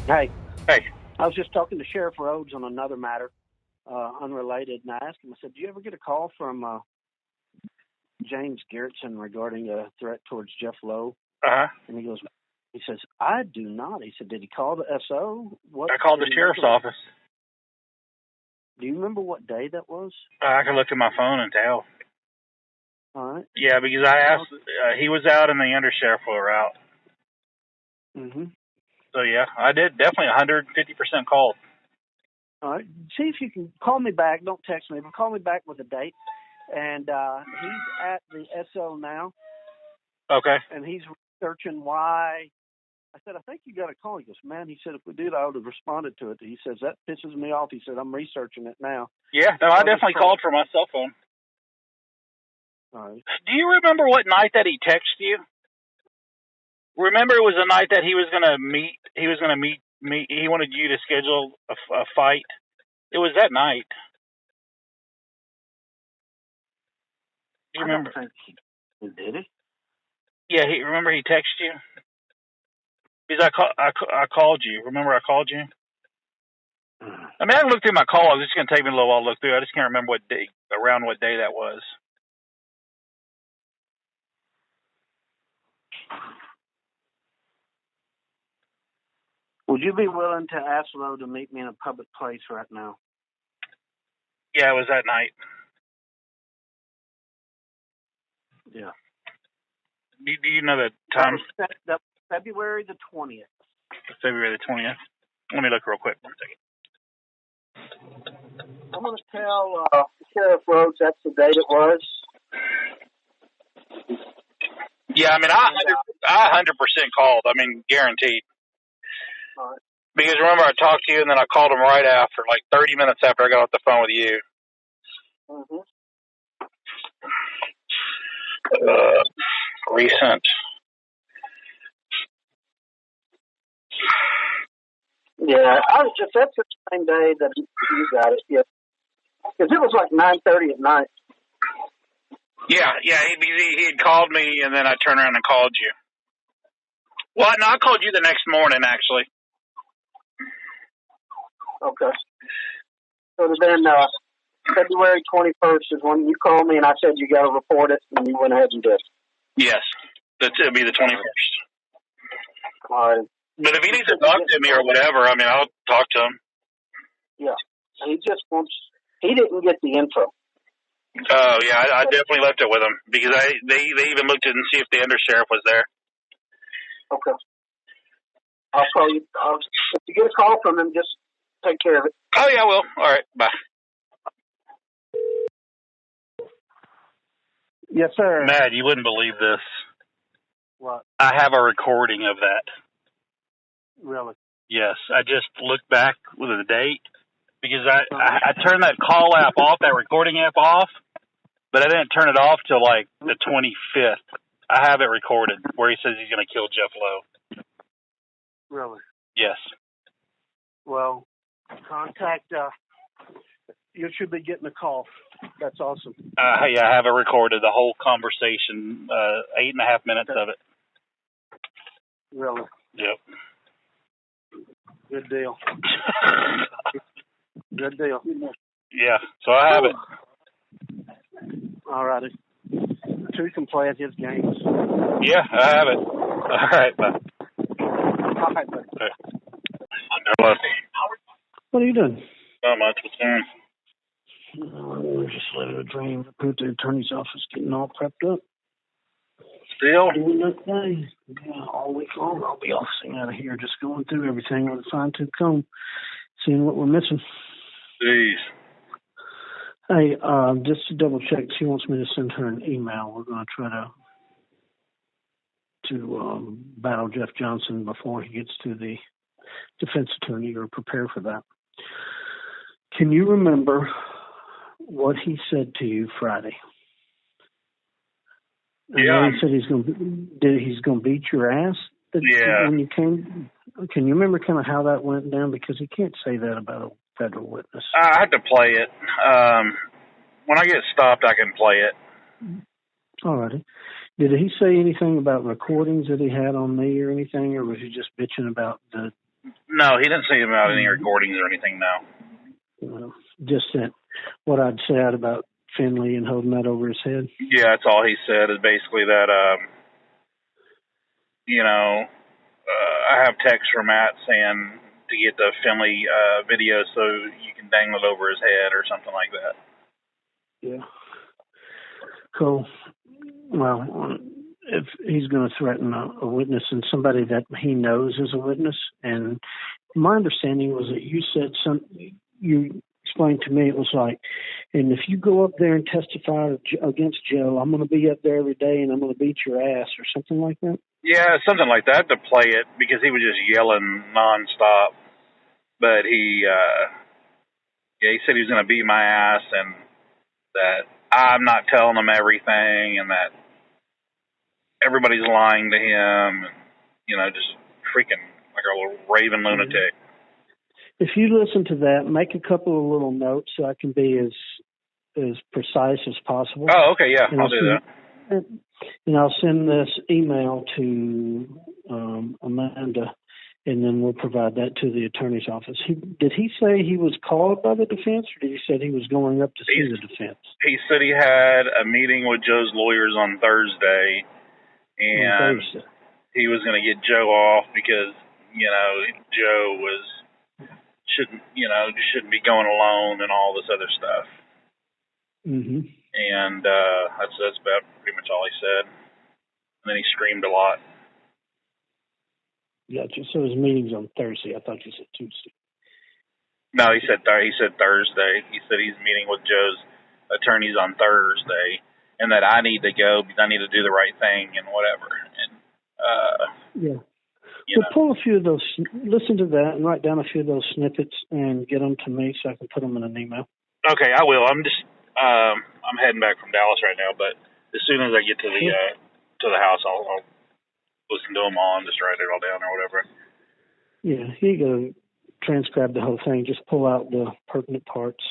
Hey. Hey. I was just talking to Sheriff Rhodes on another matter, unrelated, and I asked him, I said, do you ever get a call from James Garretson regarding a threat towards Jeff Lowe? Uh-huh. And he says, I do not. He said, did he call the SO? I called the sheriff's office. Do you remember what day that was? I can look at my phone and tell. All right. Yeah, because I asked, he was out and the undersheriff were out. Mm-hmm. So, yeah, I did definitely 150% called. All right. See if you can call me back. Don't text me, but call me back with a date. And he's at the SO now. Okay. And he's researching why. I said, I think you got a call. He goes, man, he said, if we did, I would have responded to it. He says, that pisses me off. He said, I'm researching it now. Yeah, no, I definitely called from my cell phone. All right. Do you remember what night that he texted you? Remember, it was the night that he was going to meet. He was going to meet me. He wanted you to schedule a fight. It was that night. Do you remember? I don't think he did it. Yeah, remember he texted you? Because I called you. Remember I called you? I mean, I can look through my calls. It's going to take me a little while to look through. I just can't remember around what day that was. Would you be willing to ask Lowe to meet me in a public place right now? Yeah, it was that night. Yeah. Do you know the time? February the 20th. February the 20th. Let me look real quick. 1 second. I'm going to tell Sheriff Rhodes that's the date it was. Yeah, I mean, I 100% called. I mean, guaranteed. All right. Because remember, I talked to you, and then I called him right after, like 30 minutes after I got off the phone with you. Mm-hmm. Recent. Yeah, that's the same day that you got it. Yeah, because it was like 9:30 at night. Yeah, he had called me, and then I turned around and called you. Well, no, I called you the next morning, actually. Okay. So then February 21st is when you called me, and I said you got to report it, and you went ahead and did. Yes, it'll be the 21st. All right. But if he needs to talk to me or whatever, I mean, I'll talk to him. Yeah. He just wants. He didn't get the info. Oh yeah, I definitely left it with him because they even looked at it and see if the undersheriff was there. Okay. I'll call you. If you get a call from him, just take care of it. Oh yeah, I will. All right, bye. Yes, sir. Matt, you wouldn't believe this. What? I have a recording of that. Really? Yes, I just looked back with the date because I turned that call app off, that recording app off, but I didn't turn it off till like the 25th. I have it recorded where he says he's going to kill Jeff Lowe. Really? Yes. Well, contact. You should be getting a call. That's awesome. Yeah, I have it recorded, the whole conversation, 8.5 minutes of it. Really? Yep. Good deal. Good deal. Yeah, so I have it. All righty. Two can play at his games. Yeah, I have it. All right, bye. All right, buddy. Hello. What are you doing? Not much. What's going on? We're just living a dream. Put the attorney's office getting all prepped up. Still? Doing that thing. Yeah, all week long I'll be officing out of here, just going through everything with a fine-tooth comb, seeing what we're missing. Jeez. Hey, just to double check, she wants me to send her an email. We're going to try to battle Jeff Johnson before he gets to the defense attorney, or prepare for that. Can you remember what he said to you Friday? Yeah. He said he's going to beat your ass. Yeah. When you came, can you remember kind of how that went down? Because he can't say that about a federal witness. I had to play it. When I get stopped, I can play it. All righty. Did he say anything about recordings that he had on me or anything, or was he just bitching about the No, he didn't say about any recordings or anything, no. Just that what I'd said about Finley and holding that over his head. Yeah, that's all he said is basically that, I have text from Matt saying to get the Finley video so you can dangle it over his head or something like that. Yeah. Cool. Well, if he's going to threaten a witness and somebody that he knows is a witness, and my understanding was that you said you explained to me, it was like, and if you go up there and testify against Joe, I'm going to be up there every day and I'm going to beat your ass or something like that? Yeah, something like that to play it because he was just yelling nonstop. But he said he was going to beat my ass and that I'm not telling him everything and that everybody's lying to him and, just freaking like a little raving lunatic. If you listen to that, make a couple of little notes so I can be as precise as possible. Oh, okay, yeah, I'll do that. And I'll send this email to Amanda, and then we'll provide that to the attorney's office. Did he say he was called by the defense, or did he say he was going up to see the defense? He said he had a meeting with Joe's lawyers on Thursday, and he was going to get Joe off because, Joe shouldn't be going alone and all this other stuff. Mm-hmm. And that's about pretty much all he said. And then he screamed a lot. Gotcha. So his meeting's on Thursday. I thought you said Tuesday. No, he said Thursday. He said he's meeting with Joe's attorneys on Thursday, and that I need to go because I need to do the right thing and whatever. And yeah. So pull a few of those, listen to that, and write down a few of those snippets and get them to me so I can put them in an email. Okay, I will. I'm just I'm heading back from Dallas right now, but as soon as I get to the house, I'll listen to them all and just write it all down or whatever. Yeah, you got to transcribe the whole thing. Just pull out the pertinent parts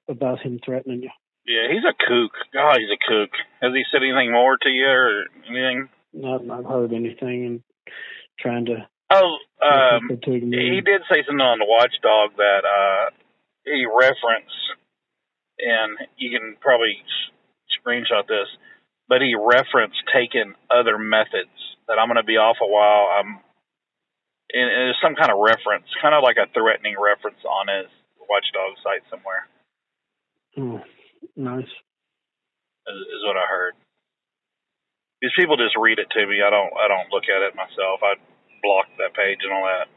about him threatening you. Yeah, he's a kook. God, he's a kook. Has he said anything more to you or anything? I've not heard anything and trying to... he did say something on the Watchdog that he referenced, and you can probably screenshot this, but he referenced taking other methods, that I'm going to be off a while. And there's some kind of reference, kind of like a threatening reference on his Watchdog site somewhere. Oh, nice. Is what I heard. These people just read it to me. I don't look at it myself. I block that page and all that.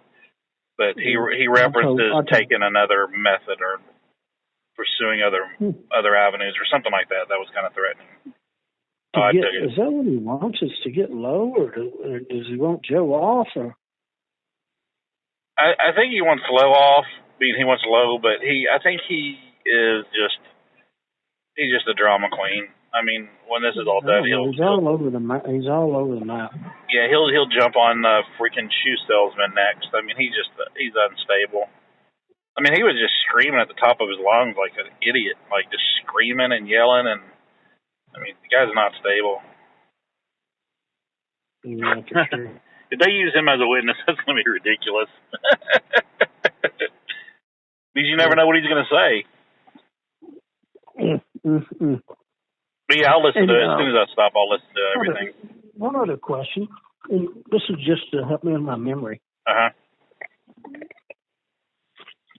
But he references taking another method or pursuing other avenues or something like that. That was kind of threatening. Is that what he wants? Is to get low, or does he want Joe off? Or I think he wants low off. I mean, he wants low, but I think he is he's just a drama queen. I mean, when this is all done, he's all over the map. He's all over the map. Yeah, he'll jump on the freaking shoe salesman next. I mean, he's unstable. I mean, he was just screaming at the top of his lungs like an idiot, like just screaming and yelling. And I mean, the guy's not stable. Yeah, for sure. If they use him as a witness, that's going to be ridiculous. Because you never know what he's going to say. But yeah, I'll listen to it. As soon as I stop, I'll listen to everything. One other question. And this is just to help me in my memory. Uh-huh.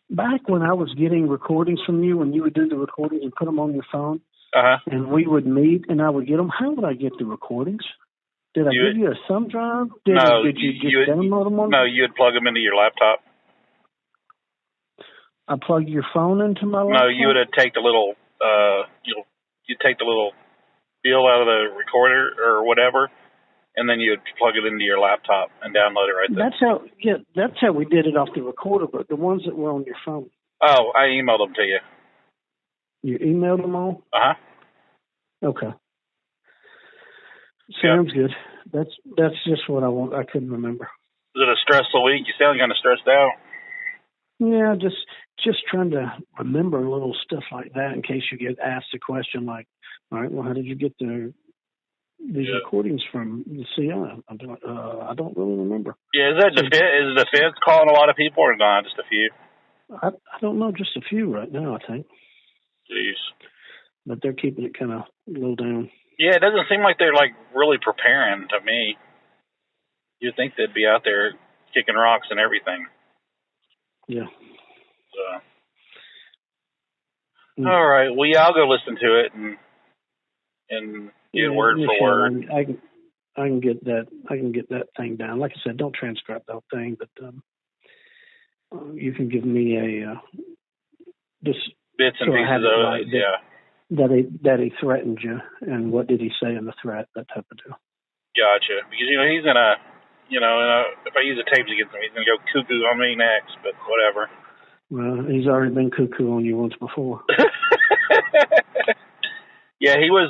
Back when I was getting recordings from you, when you would do the recordings and put them on your phone, and we would meet and I would get them, how would I get the recordings? Did I give you a thumb drive? Did you just download them on? No, you would plug them into your laptop. I plug your phone into my laptop? No, you would take the little, you take the little deal out of the recorder or whatever, and then you would plug it into your laptop and download it right there. That's how we did it off the recorder, but the ones that were on your phone. Oh, I emailed them to you. You emailed them all? Uh-huh. Okay. Sounds good. That's just what I want. I couldn't remember. Is it a stressful week? You sound kind of stressed out. Yeah, just trying to remember little stuff like that in case you get asked a question like, all right, well, how did you get the these recordings from the CI. I don't really remember. Yeah, is the defense calling a lot of people or not? Just a few? I don't know, just a few right now, I think. Jeez. But they're keeping it kind of low down. Yeah, it doesn't seem like they're like really preparing to me. You'd think they'd be out there kicking rocks and everything. Yeah. So. All right. Well, yeah, I'll go listen to it and get word for word. I can get that. I can get that thing down. Like I said, don't transcribe the whole thing, but you can give me a just bits and pieces of it. Right, that he threatened you, and what did he say in the threat? That type of deal. Gotcha. Because he's in a, if I use the tapes against him, he's gonna go cuckoo on me next. But whatever. Well, he's already been cuckoo on you once before. Yeah, he was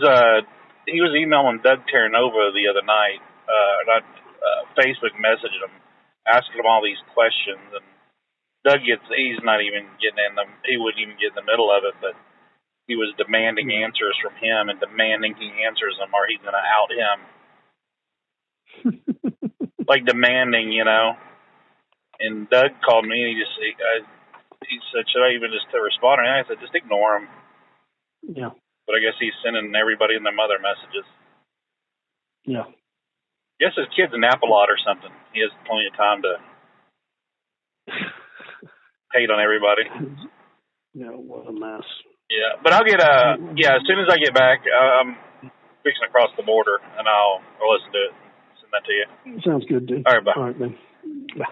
emailing Doug Terranova the other night. Facebook messaged him, asking him all these questions, and Doug he's not even getting in them. He wouldn't even get in the middle of it, but he was demanding answers from him and demanding he answers them or he's going to out him. Like demanding, And Doug called me and he said, should I even just respond? And I said, just ignore him. Yeah. But I guess he's sending everybody and their mother messages. Yeah. I guess his kids nap a lot or something. He has plenty of time to hate on everybody. Yeah, what a mess. Yeah, but I'll get as soon as I get back, I'm fixing to cross the border, and I'll listen to it and send that to you. Sounds good, dude. All right, bye. All right, then. Bye.